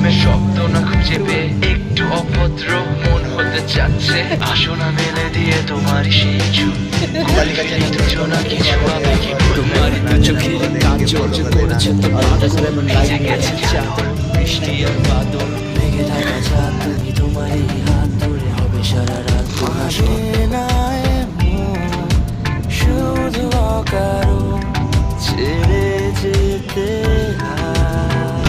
প্রেমের শব্দ না খুঁজে পেয়ে একটু অভদ্র মন হতে চাচ্ছে। আসো না মেলে দিয়ে তোমারই সেই চুল, দুজনা কিছু হবে কি তোমারই তো চোখের কাজল করেছে তোমার গেছে চাদর, বৃষ্টি আর বাদল, মেঘে ঢাকা চাঁদ, তুমি তোমারই